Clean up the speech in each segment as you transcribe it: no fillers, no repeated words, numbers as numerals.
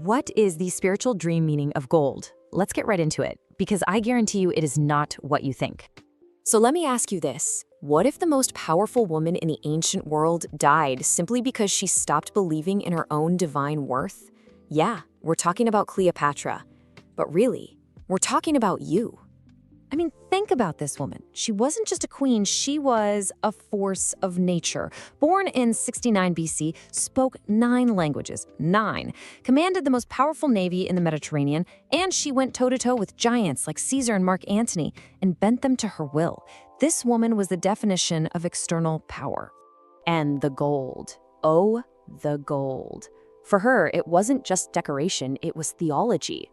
What is the spiritual dream meaning of gold? Let's get right into it, because I guarantee you it is not what you think. So let me ask you this. What if the most powerful woman in the ancient world died simply because she stopped believing in her own divine worth? Yeah, we're talking about Cleopatra. But really, we're talking about you. I mean, think about this woman. She wasn't just a queen, she was a force of nature. Born in 69 BC, spoke 9 languages, 9, commanded the most powerful navy in the Mediterranean, and she went toe-to-toe with giants like Caesar and Mark Antony and bent them to her will. This woman was the definition of external power. And the gold. Oh, the gold. For her, it wasn't just decoration, it was theology.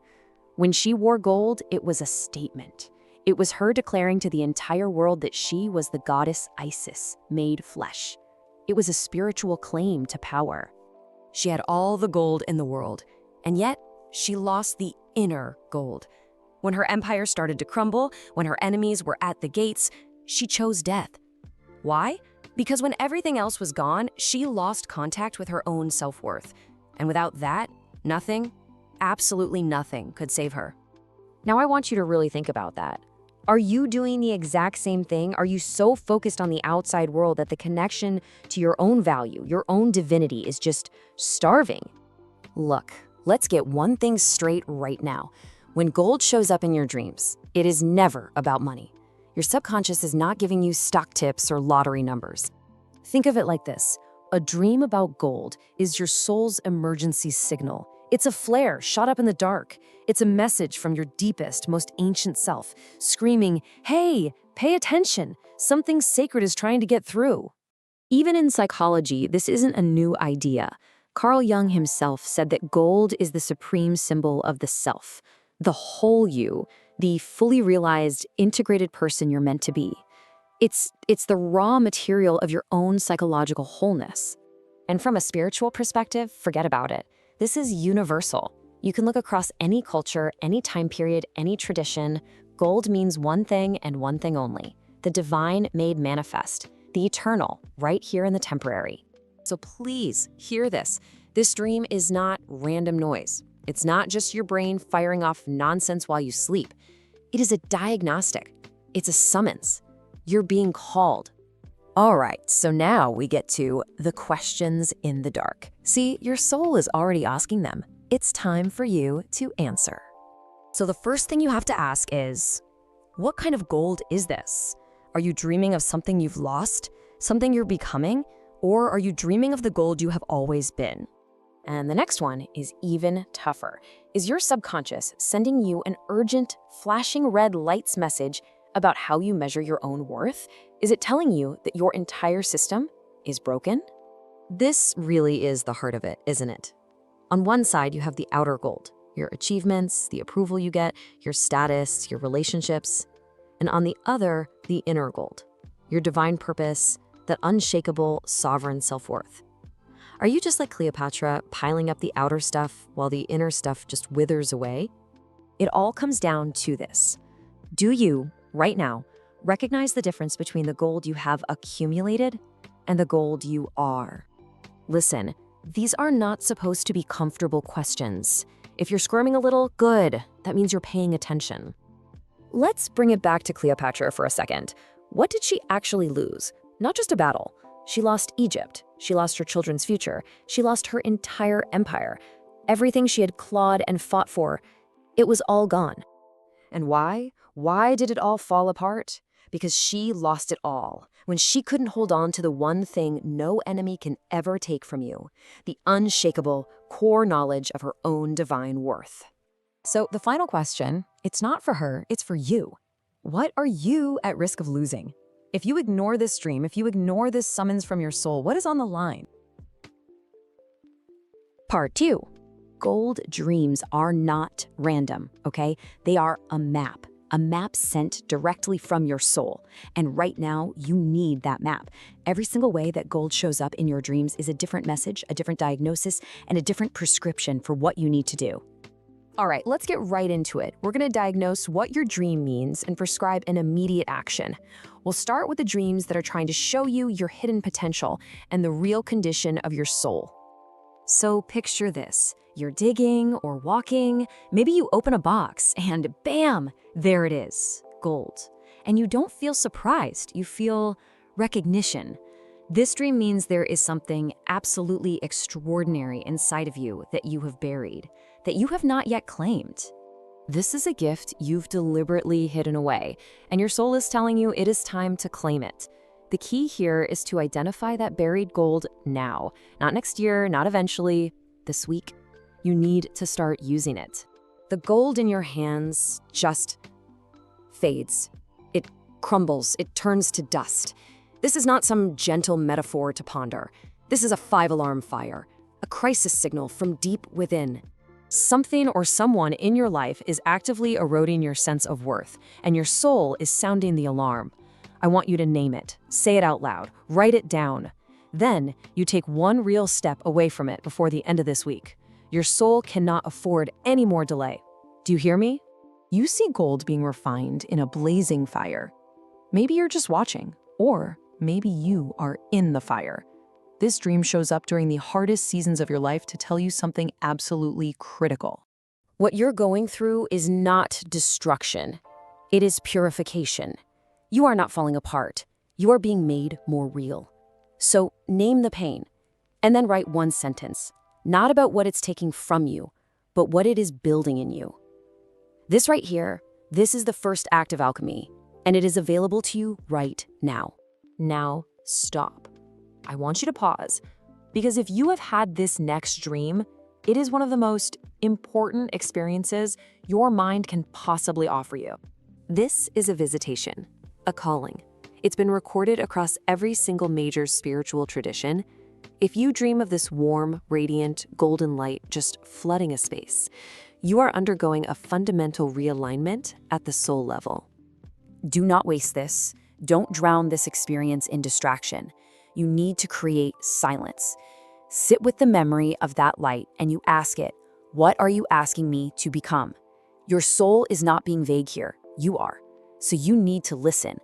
When she wore gold, it was a statement. It was her declaring to the entire world that she was the goddess Isis, made flesh. It was a spiritual claim to power. She had all the gold in the world, and yet she lost the inner gold. When her empire started to crumble, when her enemies were at the gates, she chose death. Why? Because when everything else was gone, she lost contact with her own self-worth. And without that, nothing, absolutely nothing, could save her. Now I want you to really think about that. Are you doing the exact same thing? Are you so focused on the outside world that the connection to your own value, your own divinity, is just starving? Look, let's get one thing straight right now. When gold shows up in your dreams, it is never about money. Your subconscious is not giving you stock tips or lottery numbers. Think of it like this. A dream about gold is your soul's emergency signal. It's a flare shot up in the dark. It's a message from your deepest, most ancient self, screaming, "Hey, pay attention. Something sacred is trying to get through." Even in psychology, this isn't a new idea. Carl Jung himself said that gold is the supreme symbol of the self, the whole you, the fully realized, integrated person you're meant to be. It's the raw material of your own psychological wholeness. And from a spiritual perspective, forget about it. This is universal. You can look across any culture, any time period, any tradition. Gold means one thing and one thing only: the divine made manifest, the eternal, right here in the temporary. So please hear this. This dream is not random noise. It's not just your brain firing off nonsense while you sleep. It is a diagnostic. It's a summons. You're being called. All right, so now we get to the questions in the dark. See, your soul is already asking them. It's time for you to answer. So the first thing you have to ask is, what kind of gold is this? Are you dreaming of something you've lost, something you're becoming, or are you dreaming of the gold you have always been? And the next one is even tougher. Is your subconscious sending you an urgent, flashing red lights message about how you measure your own worth? Is it telling you that your entire system is broken? This really is the heart of it, isn't it? On one side, you have the outer gold, your achievements, the approval you get, your status, your relationships. And on the other, the inner gold, your divine purpose, that unshakable, sovereign self-worth. Are you just like Cleopatra, piling up the outer stuff while the inner stuff just withers away? It all comes down to this. Do you, right now, recognize the difference between the gold you have accumulated and the gold you are? Listen, these are not supposed to be comfortable questions. If you're squirming a little, good. That means you're paying attention. Let's bring it back to Cleopatra for a second. What did she actually lose? Not just a battle. She lost Egypt. She lost her children's future. She lost her entire empire. Everything she had clawed and fought for, it was all gone. And why? Why did it all fall apart? Because she lost it all, when she couldn't hold on to the one thing no enemy can ever take from you, the unshakable core knowledge of her own divine worth. So the final question, it's not for her, it's for you. What are you at risk of losing? If you ignore this dream, if you ignore this summons from your soul, what is on the line? Part 2. Gold dreams are not random, okay? They are a map sent directly from your soul. And right now, you need that map. Every single way that gold shows up in your dreams is a different message, a different diagnosis, and a different prescription for what you need to do. All right, let's get right into it. We're gonna diagnose what your dream means and prescribe an immediate action. We'll start with the dreams that are trying to show you your hidden potential and the real condition of your soul. So picture this. You're digging or walking, maybe you open a box and bam, there it is, gold. And you don't feel surprised, you feel recognition. This dream means there is something absolutely extraordinary inside of you that you have buried, that you have not yet claimed. This is a gift you've deliberately hidden away, and your soul is telling you it is time to claim it. The key here is to identify that buried gold now, not next year, not eventually, this week. You need to start using it. The gold in your hands just fades. It crumbles, it turns to dust. This is not some gentle metaphor to ponder. This is a 5-alarm fire, a crisis signal from deep within. Something or someone in your life is actively eroding your sense of worth, and your soul is sounding the alarm. I want you to name it, say it out loud, write it down. Then you take one real step away from it before the end of this week. Your soul cannot afford any more delay. Do you hear me? You see gold being refined in a blazing fire. Maybe you're just watching, or maybe you are in the fire. This dream shows up during the hardest seasons of your life to tell you something absolutely critical. What you're going through is not destruction. It is purification. You are not falling apart. You are being made more real. So name the pain, and then write one sentence, not about what it's taking from you, but what it is building in you. This right here, this is the first act of alchemy, and it is available to you right now. Now, stop. I want you to pause, because if you have had this next dream, it is one of the most important experiences your mind can possibly offer you. This is a visitation, a calling. It's been recorded across every single major spiritual tradition. If you dream of this warm, radiant, golden light just flooding a space, you are undergoing a fundamental realignment at the soul level. Do not waste this. Don't drown this experience in distraction. You need to create silence. Sit with the memory of that light and you ask it, what are you asking me to become? Your soul is not being vague here. You are. So you need to listen.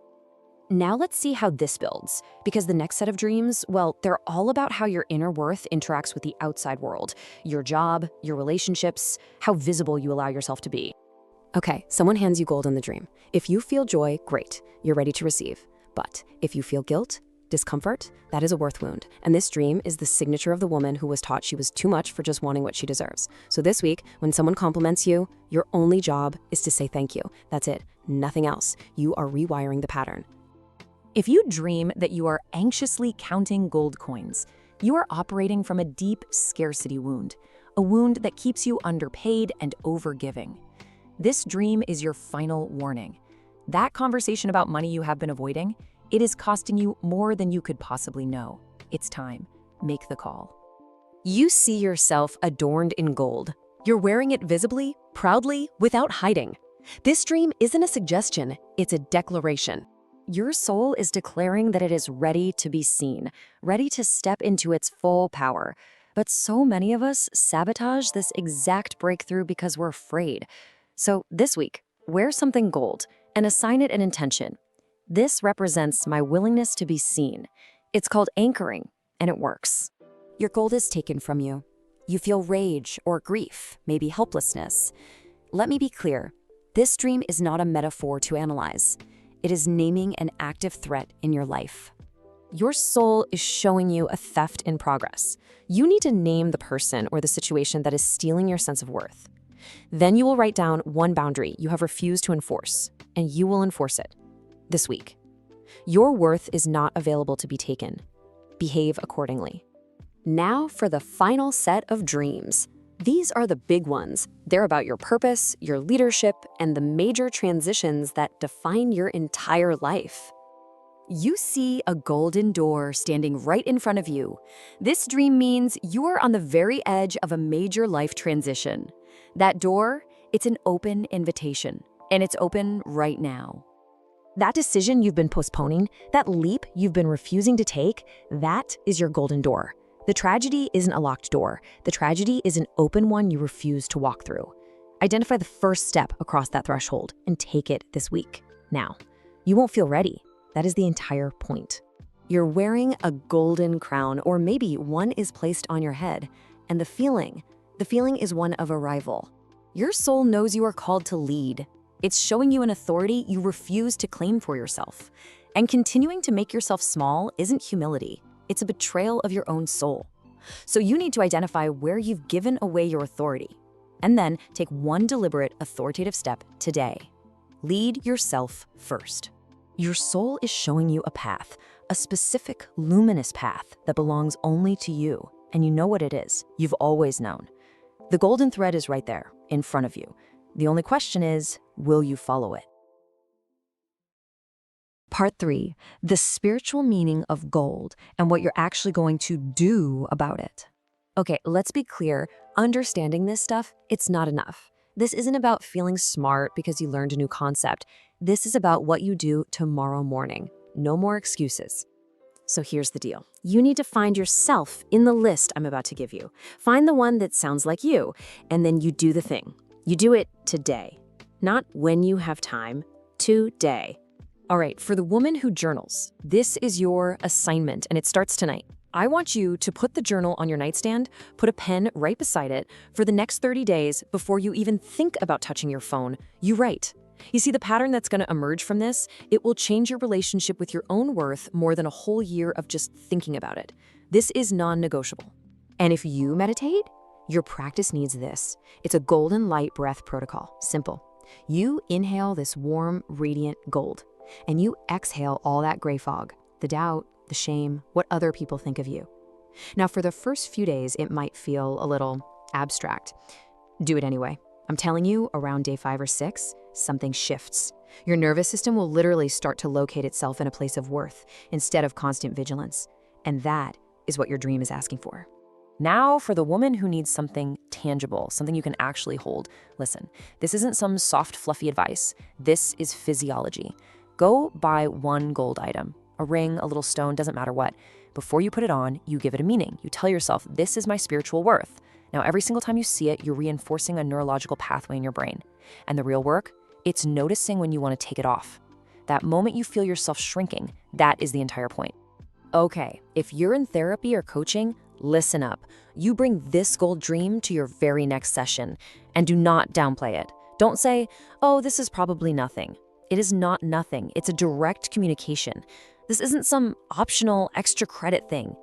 Now let's see how this builds, because the next set of dreams, well, they're all about how your inner worth interacts with the outside world, your job, your relationships, how visible you allow yourself to be. Okay, someone hands you gold in the dream. If you feel joy, great, you're ready to receive. But if you feel guilt, discomfort, that is a worth wound. And this dream is the signature of the woman who was taught she was too much for just wanting what she deserves. So this week, when someone compliments you, your only job is to say thank you. That's it, nothing else. You are rewiring the pattern. If you dream that you are anxiously counting gold coins, you are operating from a deep scarcity wound, a wound that keeps you underpaid and overgiving. This dream is your final warning. That conversation about money you have been avoiding, it is costing you more than you could possibly know. It's time. Make the call. You see yourself adorned in gold. You're wearing it visibly, proudly, without hiding. This dream isn't a suggestion, it's a declaration. Your soul is declaring that it is ready to be seen, ready to step into its full power. But so many of us sabotage this exact breakthrough because we're afraid. So this week, wear something gold and assign it an intention. This represents my willingness to be seen. It's called anchoring, and it works. Your gold is taken from you. You feel rage or grief, maybe helplessness. Let me be clear. This dream is not a metaphor to analyze. It is naming an active threat in your life. Your soul is showing you a theft in progress. You need to name the person or the situation that is stealing your sense of worth. Then you will write down one boundary you have refused to enforce, and you will enforce it this week. Your worth is not available to be taken. Behave accordingly. Now for the final set of dreams. These are the big ones. They're about your purpose, your leadership, and the major transitions that define your entire life. You see a golden door standing right in front of you. This dream means you are on the very edge of a major life transition. That door, it's an open invitation, and it's open right now. That decision you've been postponing, that leap you've been refusing to take, that is your golden door. The tragedy isn't a locked door. The tragedy is an open one you refuse to walk through. Identify the first step across that threshold and take it this week. Now, you won't feel ready. That is the entire point. You're wearing a golden crown, or maybe one is placed on your head, and the feeling, The feeling is one of arrival. Your soul knows you are called to lead. It's showing you an authority you refuse to claim for yourself. And continuing to make yourself small isn't humility. It's a betrayal of your own soul. So you need to identify where you've given away your authority. And then take one deliberate, authoritative step today. Lead yourself first. Your soul is showing you a path, a specific, luminous path that belongs only to you. And you know what it is. You've always known. The golden thread is right there, in front of you. The only question is, will you follow it? Part 3, the spiritual meaning of gold and what you're actually going to do about it. Okay, let's be clear. Understanding this stuff, it's not enough. This isn't about feeling smart because you learned a new concept. This is about what you do tomorrow morning. No more excuses. So here's the deal. You need to find yourself in the list I'm about to give you. Find the one that sounds like you, and then you do the thing. You do it today. Not when you have time, today. All right, for the woman who journals, this is your assignment, and it starts tonight. I want you to put the journal on your nightstand, put a pen right beside it. For the next 30 days, before you even think about touching your phone, you write. You see the pattern that's going to emerge from this? It will change your relationship with your own worth more than a whole year of just thinking about it. This is non-negotiable. And if you meditate, your practice needs this. It's a golden light breath protocol. Simple. You inhale this warm, radiant gold, and you exhale all that gray fog, the doubt, the shame, what other people think of you. Now, for the first few days, it might feel a little abstract. Do it anyway. I'm telling you, around day 5 or 6, something shifts. Your nervous system will literally start to locate itself in a place of worth instead of constant vigilance. And that is what your dream is asking for. Now, for the woman who needs something tangible, something you can actually hold. Listen, this isn't some soft, fluffy advice. This is physiology. Go buy one gold item, a ring, a little stone, doesn't matter what. Before you put it on, you give it a meaning. You tell yourself, this is my spiritual worth. Now, every single time you see it, you're reinforcing a neurological pathway in your brain. And the real work, it's noticing when you want to take it off. That moment you feel yourself shrinking, that is the entire point. Okay, if you're in therapy or coaching, listen up. You bring this gold dream to your very next session, and do not downplay it. Don't say, oh, this is probably nothing. It is not nothing. It's a direct communication. This isn't some optional extra credit thing.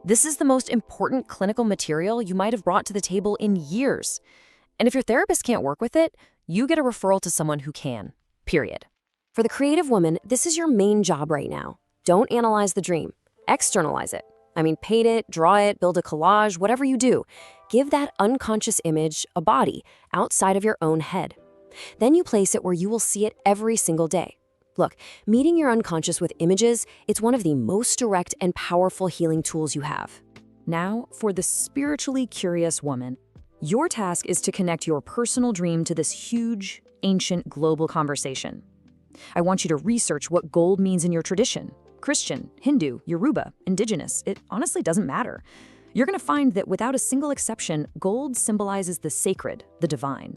This is the most important clinical material you might have brought to the table in years. And if your therapist can't work with it, you get a referral to someone who can, period. For the creative woman, this is your main job right now. Don't analyze the dream. Externalize it. Paint it, draw it, build a collage, whatever you do. Give that unconscious image a body outside of your own head. Then you place it where you will see it every single day. Look, meeting your unconscious with images, it's one of the most direct and powerful healing tools you have. Now, for the spiritually curious woman, your task is to connect your personal dream to this huge, ancient, global conversation. I want you to research what gold means in your tradition. Christian, Hindu, Yoruba, indigenous, it honestly doesn't matter. You're going to find that without a single exception, gold symbolizes the sacred, the divine.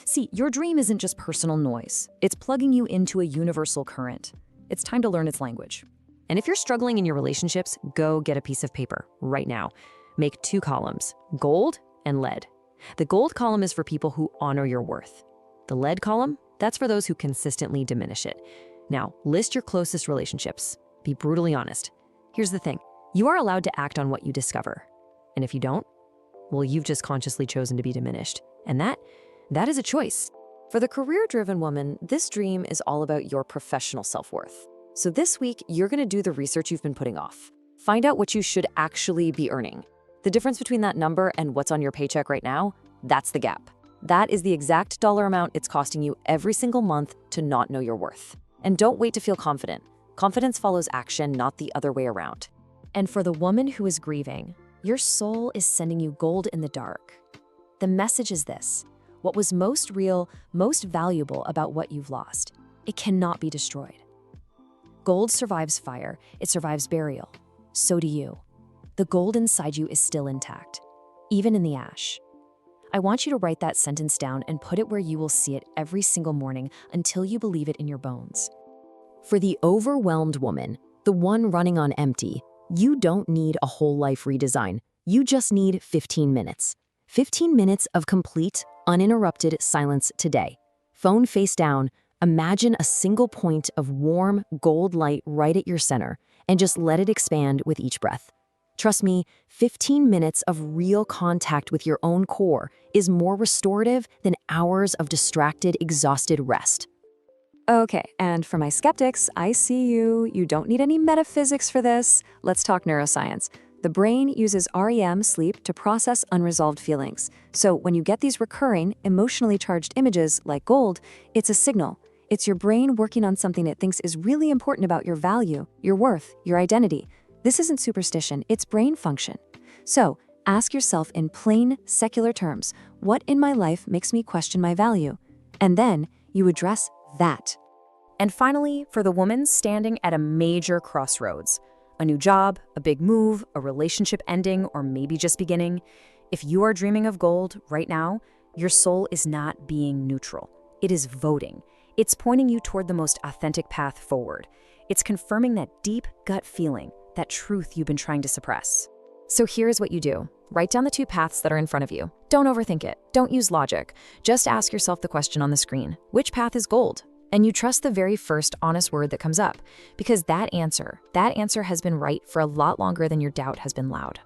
See, your dream isn't just personal noise. It's plugging you into a universal current. It's time to learn its language. And if you're struggling in your relationships, go get a piece of paper right now. Make 2 columns, gold and lead. The gold column is for people who honor your worth. The lead column, that's for those who consistently diminish it. Now, list your closest relationships. Be brutally honest. Here's the thing. You are allowed to act on what you discover. And if you don't, well, you've just consciously chosen to be diminished. And that is a choice. For the career-driven woman, this dream is all about your professional self-worth. So this week, you're going to do the research you've been putting off. Find out what you should actually be earning. The difference between that number and what's on your paycheck right now, that's the gap. That is the exact dollar amount it's costing you every single month to not know your worth. And don't wait to feel confident. Confidence follows action, not the other way around. And for the woman who is grieving, your soul is sending you gold in the dark. The message is this. What was most real, most valuable about what you've lost, it cannot be destroyed. Gold survives fire, it survives burial. So do you. The gold inside you is still intact, even in the ash. I want you to write that sentence down and put it where you will see it every single morning until you believe it in your bones. For the overwhelmed woman, the one running on empty, you don't need a whole life redesign. You just need 15 minutes. 15 minutes of complete, uninterrupted silence today. Phone face down, imagine a single point of warm, gold light right at your center, and just let it expand with each breath. Trust me, 15 minutes of real contact with your own core is more restorative than hours of distracted, exhausted rest. Okay, and for my skeptics, I see you. You don't need any metaphysics for this. Let's talk neuroscience. The brain uses REM sleep to process unresolved feelings. So when you get these recurring, emotionally charged images like gold, it's a signal. It's your brain working on something it thinks is really important about your value, your worth, your identity. This isn't superstition, it's brain function. So ask yourself in plain, secular terms, what in my life makes me question my value? And then you address that. And finally, for the woman standing at a major crossroads, a new job, a big move, a relationship ending, or maybe just beginning, if you are dreaming of gold right now, your soul is not being neutral. It is voting. It's pointing you toward the most authentic path forward. It's confirming that deep gut feeling, that truth you've been trying to suppress. So here's what you do. Write down the two paths that are in front of you. Don't overthink it. Don't use logic. Just ask yourself the question on the screen. Which path is gold? And you trust the very first honest word that comes up, because that answer has been right for a lot longer than your doubt has been loud.